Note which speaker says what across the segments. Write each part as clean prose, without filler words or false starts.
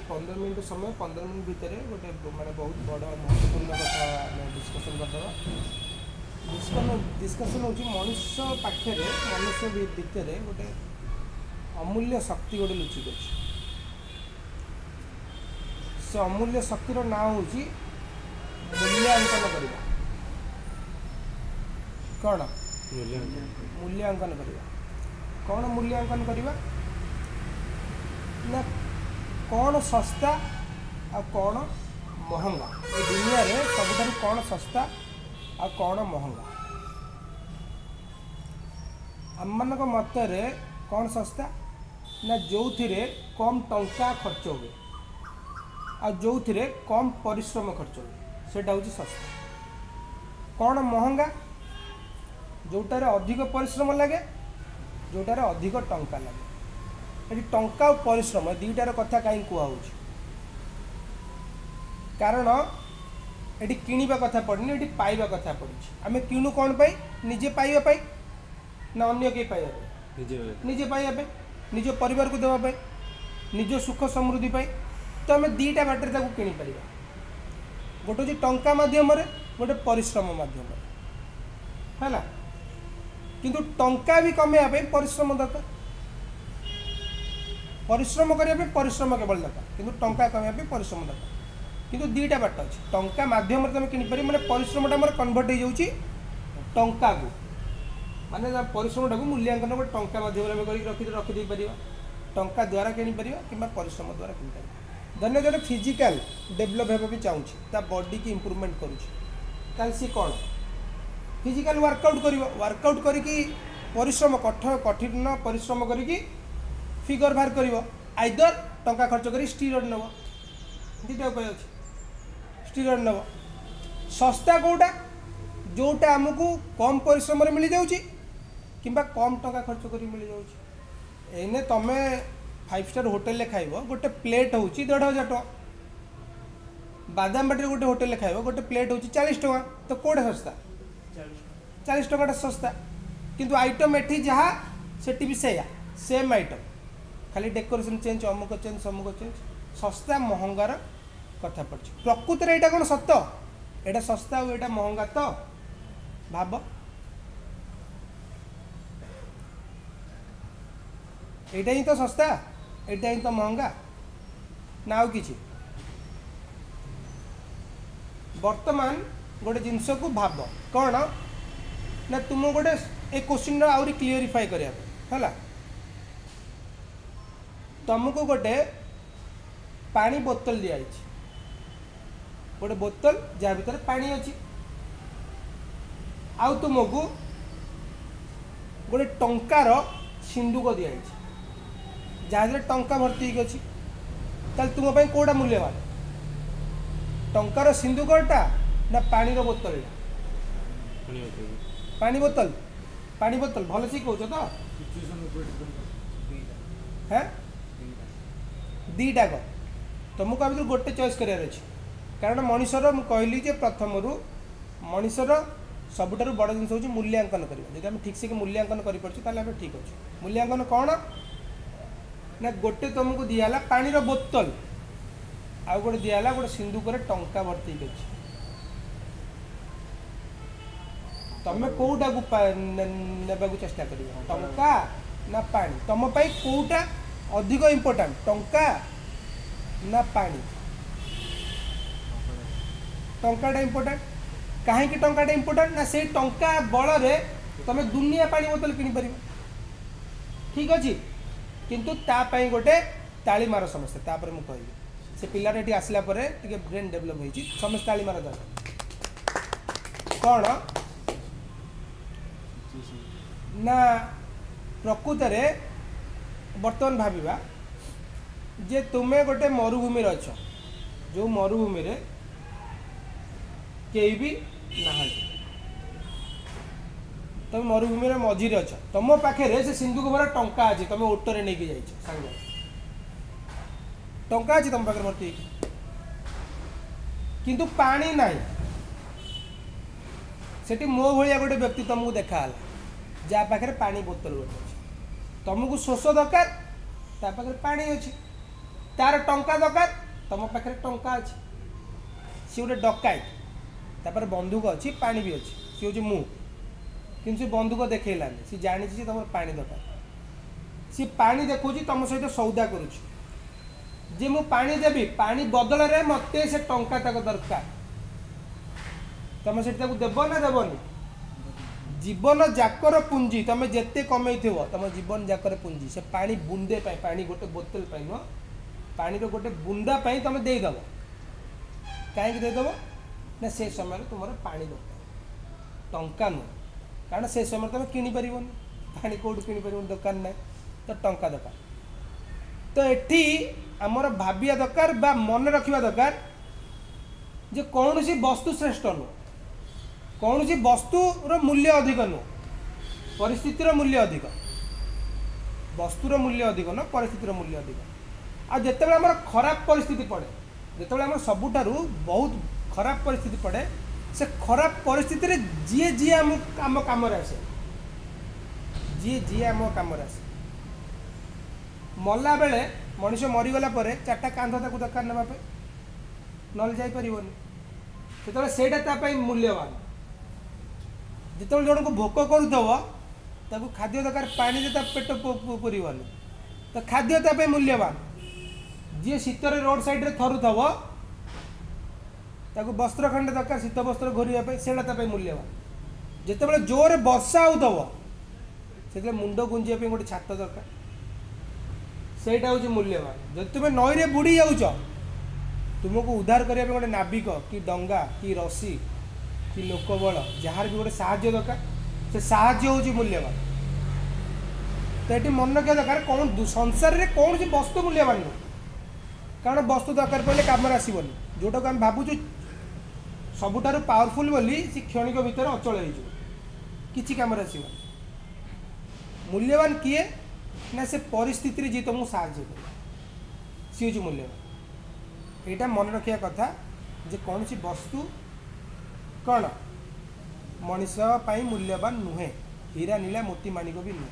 Speaker 1: पंद्रह मिनट समय 15 मिनट भितर गोटे माने बहुत बड़ महत्वपूर्ण कथा डिस्कसन करदे डिस्कसन हूँ मनुष्य पाखे मनुष्य भितर गोटे अमूल्य शक्ति गोटे लुचिक अच्छे से अमूल्य शक्तिर ना हूँ मूल्यांकन करवा कौन मूल्यांकन करवा कौन मूल्यांकन करवा ना कौन सस्ता आ कौन महंगा ए दुनिया रे सबुठार कौन सस्ता आ कौन महंगा आम मत कौन सस्ता ना जो कम टंका खर्च हुए आ जो कम परिश्रम खर्च हुए सेटा हूँ सस्ता कौन महंगा जोटार अधिक परिश्रम लगे जोटार अधिक टंका लगे ये टंका और परिश्रम दुईटार कथा कहीं कहूँ कारण ये किणवा कथा पड़नी ये पाइबा कथा पड़ी आम किणु कौन पाई निजे पाइबा ना अन्य कई पाइबा निजे पाइबा निज परिवार को देवाई निज सुख समृद्धि पाई तो आम दीटा बाटर कि गोटे हूँ टंका मध्यम गोटे परिश्रम मध्यम है किंतु टंका भी कमेवा परिश्रम दरकार परिश्रम करने परिश्रम केवल दरकार किंतु टंका कमेवा परिश्रम दरकार किंतु दीटा बाट अच्छे टंका मध्यम तुम किपर मैंने परिश्रम मोर कन्वर्ट हो जाऊँगी टंका को माने परिश्रम को मूल्यांकन गोटे टंका मध्यम रखिदे पार टंका द्वारा किपर कि परिश्रम द्वारा किपर धन्य जो फिजिकाल डेभलप होगा भी चाहूँगी ता बॉडी की इम्प्रूवमेंट करुँच सी कौन फिजिकाल वर्कआउट कर वर्कआउट करी परिश्रम कठिन परिश्रम करी फिगर बाहर कर आइदर टंका खर्च कर स्टीरॉयड नब दुटा उपाय अच्छे स्टीरॉयड नब सस्ता कौटा जोटा आमको कम परिश्रम मिल जाऊँगी कि कम टंका खर्च कर मिल जाऊँगी एने तमें 5 स्टार होटेल खाइब गोटे प्लेट हूँ 1500 टका बादामबाटी गोटे होटेल खाइब गोटे प्लेट हूँ 40 टका तो कौटे सस्ता 40 टका सस्ता किंतु आइटम एठी जहाँ सेठी भी सेम आइटम खाली डेकोरेशन चेंज अमुक चेंज समुक चेंज सस्ता महंगार कथा पड़ी प्रकृत में यहाँ कौन सत एटा सस्ता और एटा महंगा तो भाव एटा ही तो सस्ता एटा ही तो महंगा ना आउ किछि वर्तमान गोटे जिनस को भाव कौन ना तुम गोटे ए क्वेश्चन आहरी क्लीयरिफाई करने है तुमको गोटे पानी बोतल दिखाई गोटे बोतल जहाँ भीतर पानी अच्छी आउ तुमको गोटे टंकार सिंदूक दिखाई जहाँ टंका भर्ती अच्छी ताल तुम कौटा मूल्यवान टंकार सिंदूकटा ना पानी बोतल पानी बोतल भल से कौच तो हाँ दीटा क तुमको आम गोटे चॉइस करार अच्छे कारण मनीषर मुझे कहली प्रथम मनीषर सबुठार बड़ जिन हूँ मूल्यांकन करवा जब आम ठीक से मूल्यांकन कर ठीक अच्छे मूल्यांकन कौन ना गोटे तुमको दिहला पानी बोतल आउ गोटे दिहला गोटे सिंदूक टंका भर्ती अच्छे तमें कौटा को नेबा चेष्टा कर टंका ना पानी तुम कौटा अधिक इम्पोर्टाट टंका ना पानी टंकाटा इम्पोर्टाट कहीं टंकाटा इम्पोर्टाट ना से टंका बल तुम दुनिया पानी बोतल किपर ठीक अच्छे किंतु तापाई गोटे ताली मार समस्ते तापर मुझे कहबी से पिलाटा ये आसला ब्रेन डेभलप हो समस्त ताली मार दरकार कौन ना प्रकृत बर्तमान भाविबा जे तुम्हें गोटे मरुभूमि अच्छ जो मरुभूमि रे केही भी ना तुम मरुभूमि मझी अच्छ तुम पाखे से सिंधुक भरा टंका अच्छे तुम ऑटो नहीं कि सांग टंका अच्छे तुम पाखे भर्ती किंतु पानी ना सेठी मो भाया गोटे व्यक्ति तुमको देखा जहाँ पाखे पानी बोतल गोटे अच्छे तुमको शोष दरकार ता पाखे पानी अच्छी तार टंका दरकार तुम पाखे टंका अच्छी सी गोटे डकायत तापर बंदूक अच्छी पानी भी अच्छी सी हूँ मु कि सी बंदूक देखलानी सी जानी तुम पानी दरकार सी पानी देखुची तुम सहित सौदा करुच्ची जे मु पानी देवी पानी बदल रे मत से टंका तक दरकार तुम से देव ना देवनी जीवन जाकर पुंजी तुम जिते कमे तुम जीवन जाकर पुंजी से पानी बुंदे पानी गोटे बोतल नुह पानी गोटे बुंदा तुम देदेव कहीं देदेव ना से समय तुम पानी दरकार टंका नुह कारण से समय तुम किपर पानी कौटू किपर दुकान ना तो टंका दरकार तो एठी आमर भाविया दरकार बा मन रखा दरकार जे कौन सी वस्तु श्रेष्ठ नुह कौन सी वस्तुर मूल्य अधिक नुह परिस्थितिर मूल्य अधिक वस्तुर मूल्य अधिक न परिस्थितिर मूल्य अधिक आ जिते आम खराब परिस्थिति पड़े जिते आम सबुठारु बहुत खराब परिस्थिति पड़े से खराब परिस्थिति जी जी आम कम आसे जी जी आम कम आसे मरला बेले मनीष मरीगला चार्टा कांध ताक दरकार नापे नल जापर से सेटा मूल्यवान जिते जन को भोक करूब खाद्य दरकार पानी दे पेट पूरबनी तो खाद्य मूल्यवान जी शीतर रोड साइड थरुव वस्त्र खंडे दरकार शीत वस्त्र घोरवाई से मूल्यवान जिते जोर वर्षा होते मुंड गुंजा गोटे छात दरकार सेटा हूँ मूल्यवान जब तुम नई रे बुड़ी जाऊच तुमको उद्धार करने गोटे नाविक कि डंगा कि रसी कि लोकबल जार भी गोटे साहाय्य दरकार से साहाय्य हूँ मूल्यवान तो ये मन रखा दरकार कौन संसार में कौन सी वस्तु मूल्यवान नुह कारण वस्तु दरकार पड़े कम आसबनी जोटा को आम भावुँ सबुठार पावरफुल बोली सी क्षणिक भितर अचल हो कम आसब मूल्यवान किए ना से परिस्थिति जी तुमको साहाय्य कर सी हूँ मूल्यवान यहाँ मन रखा कथा जे कौन सी वस्तु कौन मनीष मूल्यवान नुहे हीरा नीला मोती मानिक भी नुहे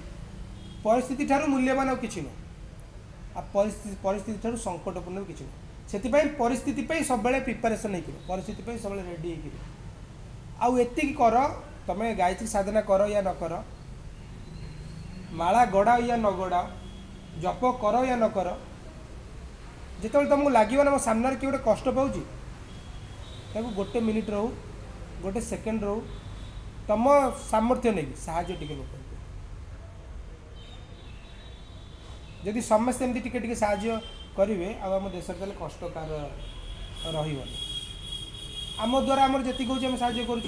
Speaker 1: परिस्थिति ठारू मूल्यवान आ कि नुह परिस्थिति ठारू संकटपूर्ण कि नुह से परिस्थिति सब प्रिपेरेसन हो परिस्थिति सब रेडी आउ एति कर तुम गायत्री साधना कर या न कर माला गड़ा या न गड़ा जप कर या न कर जिते तुमको लगे ना मो सामने किए गोटे कष्ट पाँच गोटे मिनिट रो गोटे सेकेंड रो तुम सामर्थ्य नहीं साहाଯ୍य टिके लोक जदि समस्ते एमती टिके टिके साहाଯ୍य करेंगे आम देश कष्टकार रही आम द्वारा आम जी कहे आम साहाଯ୍य कर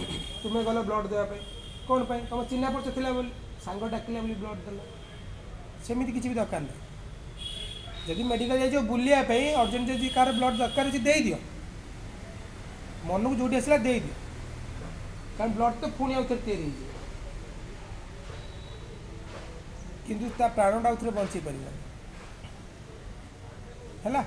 Speaker 1: तुम्हें गल ब्लड देवाई कौन पाई तुम चिन्हा परिचय थिला बोली सांग डाकिला बोली ब्लड देला सेमती किसी भी दरकार नहीं जदि मेडिकल जाइए बुलायापी अर्जेंट जब कार ब्लड दरकार अच्छे दे दियो मन को जो आसला दे दियो कारण ब्लड तो पुणी आउ थे तैयारी किंतु ता प्राणटा आउ थे बंचे पार है